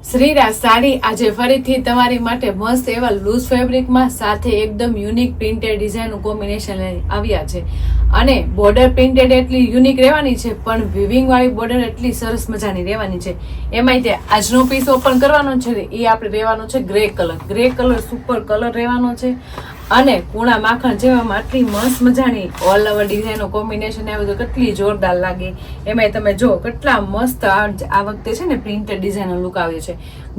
શ્રીરાજ સાડી આજે ફરીથી તમારી માટે મસ્ત એવા લૂઝ ફેબ્રિકમાં સાથે એકદમ યુનિક પ્રિન્ટેડ ડિઝાઇનનું કોમ્બિનેશન આવ્યા છે અને બોર્ડર પ્રિન્ટેડ એટલી યુનિક રહેવાની છે પણ વિવિંગ વાળી બોર્ડર એટલી સરસ મજાની રહેવાની છે. એમાંય તે આજનો પીસ ઓપન કરવાનો છે ને એ આપણે રહેવાનો છે ગ્રે કલર સુપર કલર રહેવાનો છે અને કુણા માખણ જેવામાં આટલી મસ્ત મજાની ઓલ ઓવર ડિઝાઇનનો કોમ્બિનેશન આવ્યું તો કેટલી જોરદાર લાગે. એમાંય તમે જો કેટલા મસ્ત આ વખતે છે ને પ્રિન્ટેડ ડિઝાઇનનો લુક આવ્યો છે.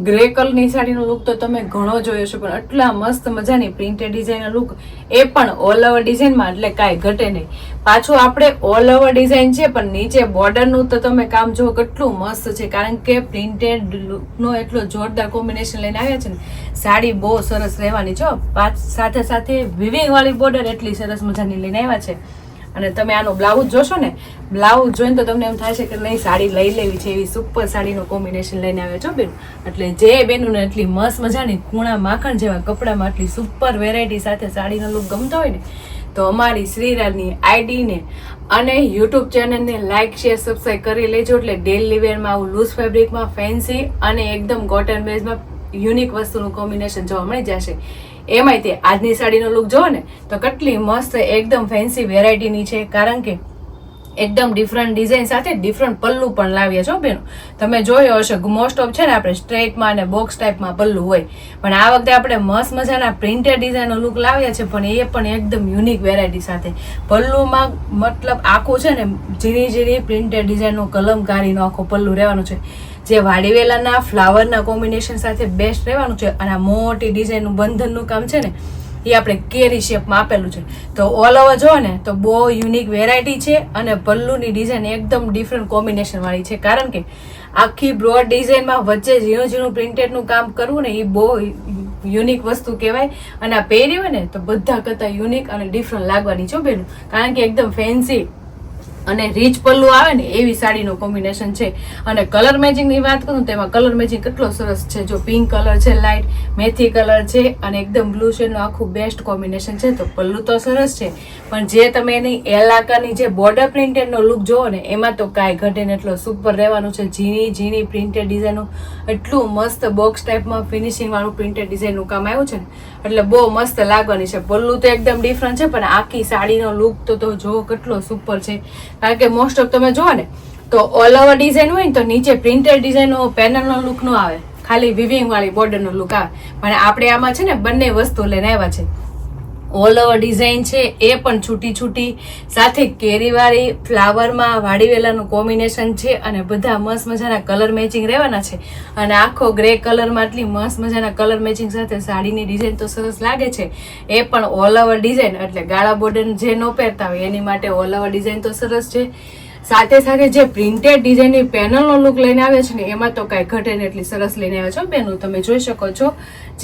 ગ્રે કલરની સાડીનો લુક તો તમે ઘણો જોયો છે પણ આટલા મસ્ત મજાની પ્રિન્ટેડ ડિઝાઇનનો લુક એ પણ ઓલ ઓવર ડિઝાઇનમાં એટલે કાંઈ ઘટે નહીં. પાછું આપણે ઓલ ઓવર ડિઝાઇન છે પણ નીચે બોર્ડરનું તો તમે કામ જુઓ કેટલું મસ્ત છે કારણ કે પ્રિન્ટેડ લુકનો એટલો જોરદાર કોમ્બિનેશન લઈને આવ્યા છે ને સાડી બહુ સરસ રહેવાની છો. સાથે સાથે વિવિંગ વાળી બોર્ડર એટલી સરસ મજાની લઈને આવ્યા છે અને તમે આનો બ્લાઉઝ જોશો ને બ્લાઉઝ જોઈને તો તમને એમ થાય છે કે નહીં સાડી લઈ લેવી છે એવી સુપર સાડીનો કોમ્બિનેશન લઈને આવ્યા છો બેન. એટલે જે બેનોને એટલી મસ્ત મજાની કુણા માખણ જેવા કપડામાં આટલી સુપર વેરાયટી સાથે સાડીનો લુક ગમતો હોય ને તો અમારી શ્રીરાજની આઈડીને અને યુટ્યુબ ચેનલને લાઇક શેર સબસ્ક્રાઈબ કરી લેજો એટલે ડેલી વેરમાં આવું લૂઝ ફેબ્રિકમાં ફેન્સી અને એકદમ કોટન બેઝમાં યુનિક વસ્તુનું કોમ્બિનેશન જોવા મળી જશે. એમાંય તે આજની સાડીનો લુક જોવો ને તો કેટલી મસ્ત એકદમ ફેન્સી વેરાયટીની છે કારણ કે એકદમ ડિફરન્ટ ડિઝાઇન સાથે ડિફરન્ટ પલ્લુ પણ લાવ્યા છો બેનો. તમે જોયો હશે મોસ્ટ ઓફ છે ને આપણે સ્ટ્રેટમાં અને બોક્સ ટાઈપમાં પલ્લુ હોય પણ આ વખતે આપણે મસ્ત મજાના પ્રિન્ટેડ ડિઝાઇનનો લુક લાવ્યા છે પણ એ પણ એકદમ યુનિક વેરાયટી સાથે. પલ્લુમાં મતલબ આખું છે ને ઝીણી ઝીણી પ્રિન્ટેડ ડિઝાઇનનો કલમકારીનો આખો પલ્લુ રહેવાનો છે જે વાડીવેલાના ફ્લાવરના કોમ્બિનેશન સાથે બેસ્ટ રહેવાનું છે અને આ મોટી ડિઝાઇનનું બંધનનું કામ છે ને એ આપણે કેરી શેપમાં આપેલું છે. તો ઓલ ઓવર જો ને તો બહુ યુનિક વેરાયટી છે અને પલ્લુની ડિઝાઇન એકદમ ડિફરન્ટ કોમ્બિનેશન વાળી છે કારણ કે આખી બ્રોડ ડિઝાઇનમાં વચ્ચે ઝીણું ઝીણું પ્રિન્ટેડનું કામ કરવું ને એ બહુ યુનિક વસ્તુ કહેવાય અને આ પહેરી હોય ને તો બધા કરતાં યુનિક અને ડિફરન્ટ લાગવાની છો બેન કારણ કે એકદમ ફેન્સી અને રીચ પલ્લુ આવે ને એવી સાડીનું કોમ્બિનેશન છે. અને કલર મેચિંગની વાત કરું તો એમાં કલર મેચિંગ કેટલો સરસ છે. જો પિંક કલર છે, લાઇટ મેથી કલર છે અને એકદમ બ્લુ શેડનું આખું બેસ્ટ કોમ્બિનેશન છે. તો પલ્લુ તો સરસ છે પણ જે તમે એની એલાકાની જે બોર્ડર પ્રિન્ટેડનો લુક જોવો ને એમાં તો કાંઈ ઘટે ને એટલો સુપર રહેવાનું છે. ઝીણી ઝીણી પ્રિન્ટેડ ડિઝાઇનનું એટલું મસ્ત બોક્સ ટાઈપમાં ફિનિશિંગ વાળું પ્રિન્ટેડ ડિઝાઇનનું કામ આવ્યું છે ને એટલે બહુ મસ્ત લાગવાની છે. પલ્લુ તો એકદમ ડિફરન્ટ છે પણ આખી સાડીનો લુક તો જો કેટલો સુપર છે કારણ કે મોસ્ટ ઓફ તમે જુઓ ને તો ઓલ ઓવર ડિઝાઇન હોય ને તો નીચે પ્રિન્ટેડ ડિઝાઇનનો પેનલનો લુક નો આવે, ખાલી વિવિંગ વાળી બોર્ડરનો લુક આવે. પણ આપણે આમાં છે ને બંને વસ્તુ લઈને આવ્યા છે. ઓલ ઓવર ડિઝાઇન છે એ પણ છૂટી છૂટી સાથે કેરીવાળી ફ્લાવરમાં વાડીવેલાનું કોમ્બિનેશન છે અને બધા મસ્ત મજાના કલર મેચિંગ રહેવાના છે. અને આખો ગ્રે કલરમાં આટલી મસ્ત મજાના કલર મેચિંગ સાથે સાડીની ડિઝાઇન તો સરસ લાગે છે. એ પણ ઓલ ઓવર ડિઝાઇન એટલે ગાળા બોર્ડર જે ન પહેરતા હોય એની માટે ઓલ ઓવર ડિઝાઇન તો સરસ છે. સાથે સાથે જે પ્રિન્ટેડ ડિઝાઇનની પેનલનો લુક લઈને આવે છે ને એમાં તો કાંઈ ઘટે ને એટલી સરસ લઈને આવે છો બેનું. તમે જોઈ શકો છો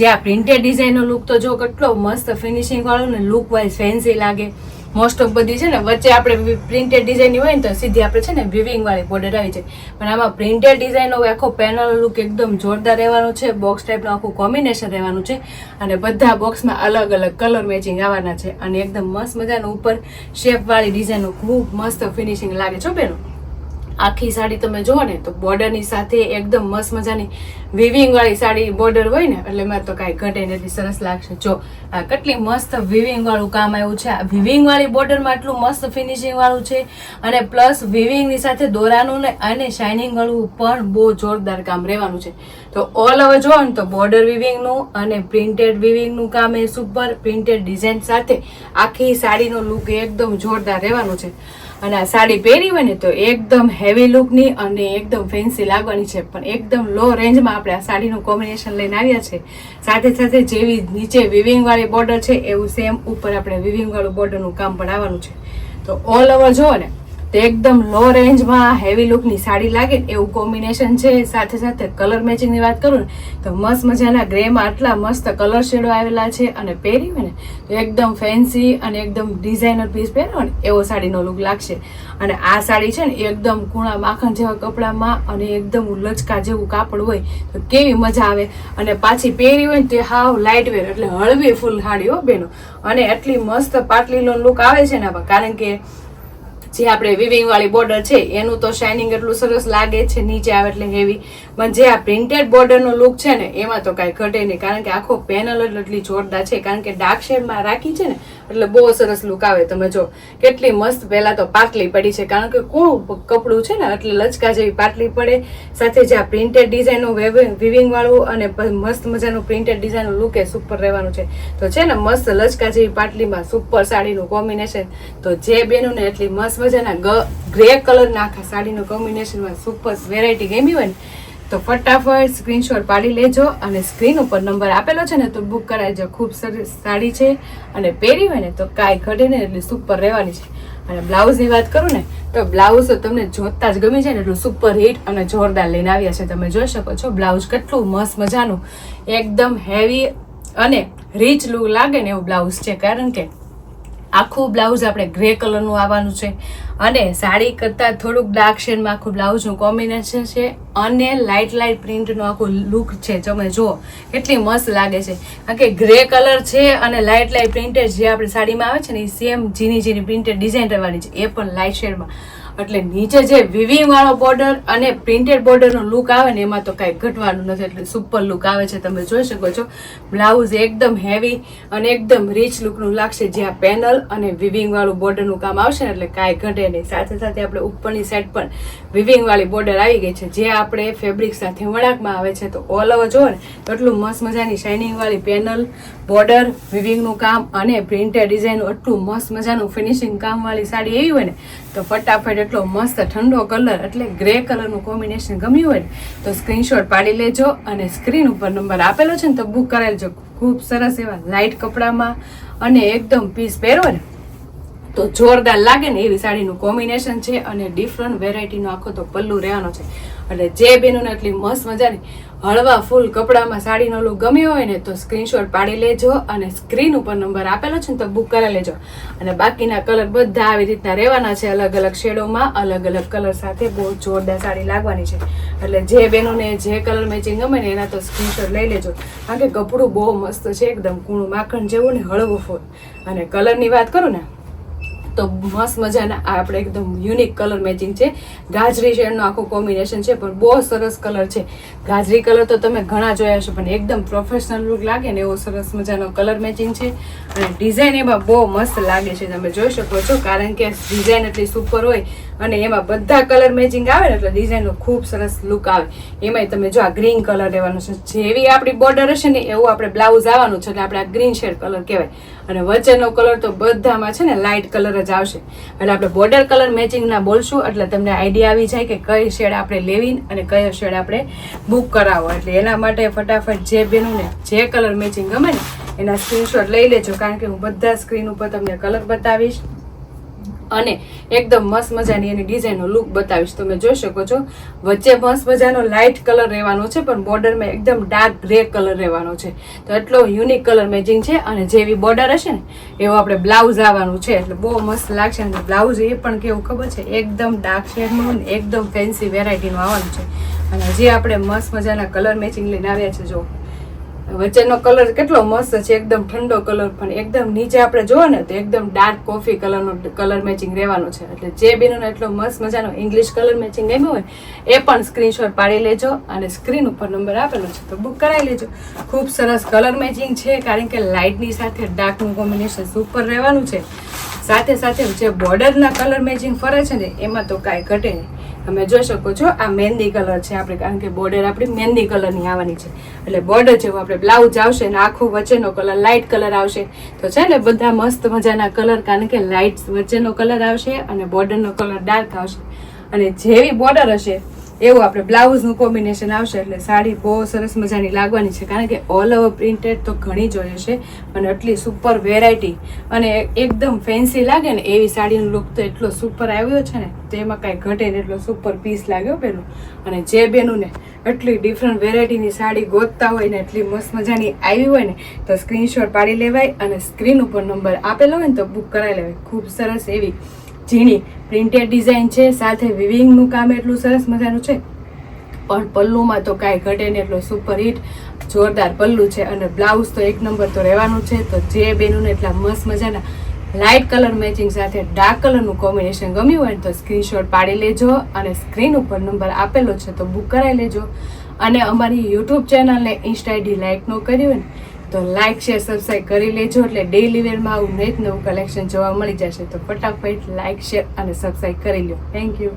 જે આ પ્રિન્ટેડ ડિઝાઇનનો લુક તો જો કેટલો મસ્ત ફિનિશિંગ વાળો ને લુક વાઇઝ ફેન્સી લાગે. મોસ્ટ ઓફ બધી છે ને વચ્ચે આપણે પ્રિન્ટેડ ડિઝાઇનની હોય ને તો સીધી આપણે છે ને વિવિંગ વાળી બોર્ડર આવી જાય પણ આમાં પ્રિન્ટેડ ડિઝાઇનનો આખો પેનલ લુક એકદમ જોરદાર રહેવાનો છે. બોક્સ ટાઈપનું આખું કોમ્બિનેશન રહેવાનું છે અને બધા બોક્સમાં અલગ અલગ કલર મેચિંગ આવવાના છે અને એકદમ મસ્ત મજાનું ઉપર શેપ વાળી ડિઝાઇનનું ખૂબ મસ્ત ફિનિશિંગ લાગે છે બેનો. આખી સાડી તમે જુઓ ને તો બોર્ડરની સાથે એકદમ મસ્ત મજાની વિવિંગ વાળી સાડી બોર્ડર હોય ને એટલે એમાં તો કાંઈ ઘટે ને એટલી સરસ લાગશે. જો આ કેટલી મસ્ત વિવિંગ વાળું કામ આવ્યું છે. આ વિવિંગ વાળી બોર્ડરમાં આટલું મસ્ત ફિનિશિંગ વાળું છે અને પ્લસ વિવિંગની સાથે દોરાનું ને અને શાઇનિંગ વાળું પણ બહુ જોરદાર કામ રહેવાનું છે. તો ઓલ ઓવર જોવો ને તો બોર્ડર વિવિંગનું અને પ્રિન્ટેડ વિવિંગનું કામ એ સુપર પ્રિન્ટેડ ડિઝાઇન સાથે આખી સાડીનો લુક એકદમ જોરદાર રહેવાનું છે. અને આ સાડી પહેરી હોય ને તો એકદમ હેવી લુકની અને એકદમ ફેન્સી લાગવાની છે પણ એકદમ લો રેન્જમાં આપણે આ સાડીનું કોમ્બિનેશન લઈને આવ્યા છે. સાથે સાથે જેવી નીચે વિવિંગ વાળી બોર્ડર છે એવું સેમ ઉપર આપણે વિવિંગ વાળું બોર્ડરનું કામ પણ આવવાનું છે. તો ઓલ ઓવર જોવો ને તો એકદમ લો રેન્જમાં હેવી લુકની સાડી લાગે એવું કોમ્બિનેશન છે. સાથે સાથે કલર મેચિંગની વાત કરું ને તો મસ્ત મજાના ગ્રેમાં આટલા મસ્ત કલર શેડો આવેલા છે અને પહેરી હોય ને તો એકદમ ફેન્સી અને એકદમ ડિઝાઇનર પીસ પહેરો ને એવો સાડીનો લુક લાગશે. અને આ સાડી છે ને એકદમ કુણા માખણ જેવા કપડામાં અને એકદમ લચકા જેવું કાપડ હોય તો કેવી મજા આવે. અને પાછી પહેરી હોય ને તે હાવ લાઇટ વેર એટલે હળવી ફૂલ સાડી હો બેનો. અને એટલી મસ્ત પાટલીનો લુક આવે છે ને કારણ કે જે આપણે વિવિંગ વાળી બોર્ડર છે એનું તો શાઇનિંગ એટલું સરસ લાગે છે, નીચે આવે એટલે હેવી, પણ જે આ પ્રિન્ટેડ બોર્ડર નો લુક છે ને એમાં તો કાંઈ ઘટે નહીં, કારણ કે આખો પેનલ એટલી જોરદાર છે, કારણ કે ડાર્ક શેડમાં રાખી છે ને એટલે બહુ સરસ લુક આવે. તમે જો કેટલી મસ્ત, પહેલા તો પાટલી પડી છે, કારણ કે કોણ કપડું છે ને એટલે લચકા જેવી પાટલી પડે, સાથે જે આ પ્રિન્ટેડ ડિઝાઇનનું વિવિંગ વાળું અને મસ્ત મજાનું પ્રિન્ટેડ ડિઝાઇનનું લુક એ સુપર રહેવાનું છે. તો છે ને મસ્ત લચકા જેવી પાટલીમાં સુપર સાડીનું કોમ્બિનેશન. તો જે બેનું ને એટલી મસ્ત મજાના ગ્રે કલર ના આખા સાડીનું કોમ્બિનેશનમાં સુપર વેરાયટી ગમી હોય ને તો ફટાફટ સ્ક્રીનશોટ પાડી લેજો અને સ્ક્રીન ઉપર નંબર આપેલો છે ને તો બુક કરાવજો. ખૂબ સરસ સાડી છે અને પહેરી હોય ને તો કાંઈ ઘટે ને એટલી સુપર રહેવાની છે. અને બ્લાઉઝની વાત કરું ને તો બ્લાઉઝ તો તમને જોતા જ ગમી જાય ને એટલું સુપર હિટ અને જોરદાર લઈને આવ્યા છે. તમે જોઈ શકો છો બ્લાઉઝ કેટલું મસ્ત મજાનું એકદમ હેવી અને રીચ લુક લાગે ને એવું બ્લાઉઝ છે, કારણ કે આખું બ્લાઉઝ આપણે ગ્રે કલરનું આવવાનું છે અને સાડી કરતાં થોડુંક ડાર્ક શેડમાં આખું બ્લાઉઝનું કોમ્બિનેશન છે અને લાઇટ પ્રિન્ટનો આખો લુક છે. તમે જુઓ કેટલી મસ્ત લાગે છે, કારણ કે ગ્રે કલર છે અને લાઇટ પ્રિન્ટેડ જે આપણી સાડીમાં આવે છે ને એ સેમ ઝીણી પ્રિન્ટેડ ડિઝાઇન રહેવાની છે, એ પણ લાઇટ શેડમાં. એટલે નીચે જે વિવિંગ વાળો બોર્ડર અને પ્રિન્ટેડ બોર્ડરનો લુક આવે ને એમાં તો કાંઈ ઘટવાનું નથી, એટલે સુપર લુક આવે છે. તમે જોઈ શકો છો બ્લાઉઝ એકદમ હેવી અને એકદમ રીચ લુકનું લાગશે, જ્યાં પેનલ અને વિવિંગ વાળું બોર્ડરનું કામ આવશે ને એટલે કાંઈ ઘટે નહીં. સાથે સાથે આપણે ઉપરની સાઈડ પણ વિવિંગ વાળી બોર્ડર આવી ગઈ છે, જે આપણે ફેબ્રિક સાથે વળાંકમાં આવે છે. તો ઓલ ઓવર જોવો ને એટલું મસ્ત મજાની શાઇનિંગ વાળી પેનલ, બોર્ડર, વિવિંગનું કામ અને પ્રિન્ટેડ ડિઝાઇનનું એટલું મસ્ત મજાનું ફિનિશિંગ કામ વાળી સાડી એવી હોય ને તો ફટાફટ એટલો મસ્ત ઠંડો કલર એટલે ગ્રે કલરનું કોમ્બિનેશન ગમ્યું હોય ને તો સ્ક્રીનશોટ પાડી લેજો અને સ્ક્રીન ઉપર નંબર આપેલો છે ને તો બુક કરાવી લેજો. ખૂબ સરસ એવા લાઇટ કપડામાં અને એકદમ પીસ પહેરો ને તો જોરદાર લાગે ને એવી સાડીનું કોમ્બિનેશન છે અને ડિફરન્ટ વેરાયટીનો આખો તો પલ્લુ રહેવાનો છે. એટલે જે બેનોને એટલી મસ્ત મજાની હળવા ફૂલ કપડામાં સાડીનો લુક ગમ્યો હોય ને તો સ્ક્રીનશોટ પાડી લેજો અને સ્ક્રીન ઉપર નંબર આપેલો છે ને તો બુક કરી લેજો. અને બાકીના કલર બધા આવી રીતના રહેવાના છે, અલગ અલગ શેડોમાં અલગ અલગ કલર સાથે બહુ જોરદાર સાડી લાગવાની છે. એટલે જે બેનોને જે કલર મેચિંગ ગમે ને એના તો સ્ક્રીનશોટ લઈ લેજો, કારણ કે કપડું બહુ મસ્ત છે, એકદમ કૂણું માખણ જેવું ને હળવું ફૂલ. અને કલરની વાત કરું ને તો મસ્ત મજાના આપણે એકદમ યુનિક કલર મેચિંગ છે, ગાજરી શેડનો આખું કોમ્બિનેશન છે, પણ બહુ સરસ કલર છે. ગાજરી કલર તો તમે ઘણા જોયા હશે, પણ એકદમ પ્રોફેશનલ લુક લાગે ને એવો સરસ મજાનો કલર મેચિંગ છે અને ડિઝાઇન એમાં બહુ મસ્ત લાગે છે. તમે જોઈ શકો છો, કારણ કે ડિઝાઇન એટલી સુપર હોય અને એમાં બધા કલર મેચિંગ આવે ને એટલે ડિઝાઇનનો ખૂબ સરસ લુક આવે. એમાંય તમે જો આ ગ્રીન કલર રહેવાનો છે, જેવી આપણી બોર્ડર હશે ને એવું આપણે બ્લાઉઝ આવવાનું છે, એટલે આપણે આ ગ્રીન શેડ કલર કહેવાય. અને વચ્ચેનો કલર તો બધામાં છે ને લાઇટ કલર જ આવશે, એટલે આપણે બોર્ડર કલર મેચિંગ ના બોલશું એટલે તમને આઈડિયા આવી જાય કે કઈ શેડ આપણે લેવી અને કયો શેડ આપણે બુક કરાવો. એટલે એના માટે ફટાફટ જે બેનું ને જે કલર મેચિંગ ગમે ને એના સ્ક્રીનશોટ લઈ લેજો, કારણ કે હું બધા સ્ક્રીન ઉપર તમને કલર બતાવીશ અને એકદમ મસ્ત મજાની એની ડિઝાઇનનો લુક બતાવીશ. તમે જોઈ શકો છો વચ્ચે મસ્ત મજાનો લાઇટ કલર રહેવાનો છે, પણ બોર્ડરમાં એકદમ ડાર્ક ગ્રે કલર રહેવાનો છે. તો એટલો યુનિક કલર મેચિંગ છે અને જેવી બોર્ડર હશે ને એવું આપણે બ્લાઉઝ આવવાનું છે, એટલે બહુ મસ્ત લાગશે. અને બ્લાઉઝ એ પણ કેવું ખબર છે, એકદમ ડાર્ક શેડમાં એકદમ ફેન્સી વેરાયટીનું આવવાનું છે. અને જે આપણે મસ્ત મજાના કલર મેચિંગ લઈને આવ્યા છે, જો વચ્ચેનો કલર કેટલો મસ્ત છે, એકદમ ઠંડો કલર, પણ એકદમ નીચે આપણે જોવો ને તો એકદમ ડાર્ક કોફી કલરનો કલર મેચિંગ રહેવાનો છે. એટલે જે બેનોને એટલો મસ્ત મજાનો ઇંગ્લિશ કલર મેચિંગ ગમ્યો હોય એ પણ સ્ક્રીનશોટ પાડી લેજો અને સ્ક્રીન ઉપર નંબર આપેલો છે તો બુક કરાવી લેજો. ખૂબ સરસ કલર મેચિંગ છે, કારણ કે લાઇટની સાથે ડાર્કનું કોમ્બિનેશન સુપર રહેવાનું છે. સાથે સાથે જે બોર્ડરના કલર મેચિંગ ફરે છે ને એમાં તો કાંઈ ઘટે નહીં. તમે જોઈ શકો છો આ મહેંદી કલર છે આપણે, કારણ કે બોર્ડર આપણી મહેંદી કલરની આવવાની છે, એટલે બોર્ડર જેવું આપણે બ્લાઉઝ આવશે ને આખો વચ્ચેનો કલર લાઇટ કલર આવશે. તો છે ને બધા મસ્ત મજાના કલર, કારણ કે લાઇટ વચ્ચેનો કલર આવશે અને બોર્ડરનો કલર ડાર્ક આવશે. અને જેવી બોર્ડર હશે એવું આપણે બ્લાઉઝનું કોમ્બિનેશન આવશે, એટલે સાડી બહુ સરસ મજાની લાગવાની છે. કારણ કે ઓલ ઓવર પ્રિન્ટેડ તો ઘણી જોઈએ છે, અને એટલી સુપર વેરાયટી અને એકદમ ફેન્સી લાગે ને એવી સાડીનો લુક તો એટલો સુપર આવ્યો છે ને, તો એમાં કાંઈ ઘટે ને એટલો સુપર પીસ લાગ્યો પેલું. અને જે બેનું ને એટલી ડિફરન્ટ વેરાયટીની સાડી ગોતતા હોય ને એટલી મસ્ત મજાની આવી હોય ને તો સ્ક્રીનશોટ પાડી લેવાય અને સ્ક્રીન ઉપર નંબર આપેલો હોય ને તો બુક કરાવી લેવાય. ખૂબ સરસ એવી ઝીણી પ્રિન્ટેડ ડિઝાઇન છે, સાથે વિવિંગનું કામ એટલું સરસ મજાનું છે, પણ પલ્લુમાં તો કાંઈ ઘટે ને એટલો સુપર હિટ જોરદાર પલ્લુ છે. અને બ્લાઉઝ તો એક નંબર તો રહેવાનું છે. તો જે બેનું એટલા મસ્ત મજાના લાઇટ કલર મેચિંગ સાથે ડાર્ક કલરનું કોમ્બિનેશન ગમ્યું હોય તો સ્ક્રીનશોટ પાડી લેજો અને સ્ક્રીન ઉપર નંબર આપેલો છે તો બુક કરાવી લેજો. અને અમારી યુટ્યુબ ચેનલને ઇન્સ્ટા આઈડી લાઇક ન કરી હોય ને તો લાઇક શેર સબસ્ક્રાઈબ કરી લેજો, એટલે ડેઈલી વેરમાં આવું નવું કલેક્શન જોવા મળી જશે. તો ફટાફટ લાઇક શેર અને સબસ્ક્રાઈબ કરી લો. Thank you.